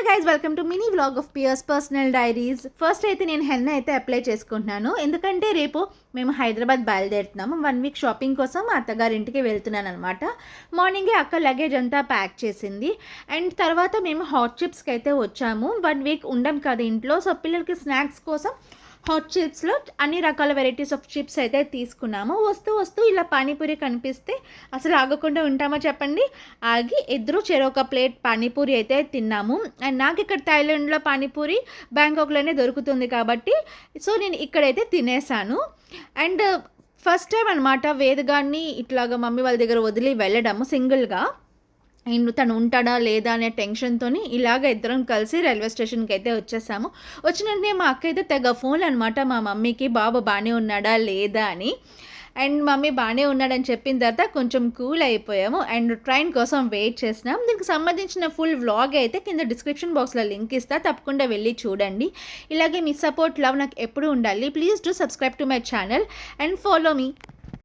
Hello guys, welcome to mini vlog of Pierce personal diaries. First అయితే నేను henna అయితే apply చేసుకుంటున్నాను. ఎందుకంటే రేపు మేము హైదరాబాద్ బయలుదేరుతున్నాము. 1 వీక్ షాపింగ్ కోసం మా అత్తగారింటికి వెళ్తున్నాను అనమాట. మార్నింగే అక్క లగేజ్ అంతా ప్యాక్ చేసింది. అండ్ తర్వాత మేము హాట్ చిప్స్కి అయితే వచ్చాము. 1 వీక్ ఉండం కదా ఇంట్లో, సో పిల్లలకి స్నాక్స్ కోసం హాట్ చిప్స్లో అన్ని రకాల వెరైటీస్ ఆఫ్ చిప్స్ అయితే తీసుకున్నాము. వస్తూ ఇలా పానీపూరి కనిపిస్తే అసలు ఆగకుండా ఉంటామో చెప్పండి. ఆగి ఇద్దరు చెరొక ప్లేట్ పానీపూరి అయితే తిన్నాము. అండ్ నాకు ఇక్కడ థాయిలాండ్లో పానీపూరి బ్యాంకాక్లోనే దొరుకుతుంది కాబట్టి సో నేను ఇక్కడైతే తినేసాను. అండ్ ఫస్ట్ టైం అనమాట వేదగాన్ని ఇట్లాగా మమ్మీ వాళ్ళ దగ్గర వదిలి వెళ్ళడము సింగిల్గా. అండ్ తను ఉంటాడా లేదా అనే టెన్షన్తో ఇలాగ ఇద్దరం కలిసి రైల్వే స్టేషన్కి అయితే వచ్చేసాము. వచ్చిన వెంటనే మా అక్క అయితే తెగ ఫోన్లు అనమాట మా మమ్మీకి, బాబు బాగానే ఉన్నాడా లేదా అని. అండ్ మమ్మీ బాగానే ఉన్నాడని చెప్పిన తర్వాత కొంచెం కూల్ అయిపోయాము అండ్ ట్రైన్ కోసం వెయిట్ చేసినాం. దీనికి సంబంధించిన ఫుల్ వ్లాగ్ అయితే కింద డిస్క్రిప్షన్ బాక్స్లో లింక్ ఇస్తా, తప్పకుండా వెళ్ళి చూడండి. ఇలాగే మీ సపోర్ట్ లవ్ నాకు ఎప్పుడు ఉండాలి. Please do subscribe to my channel and follow me.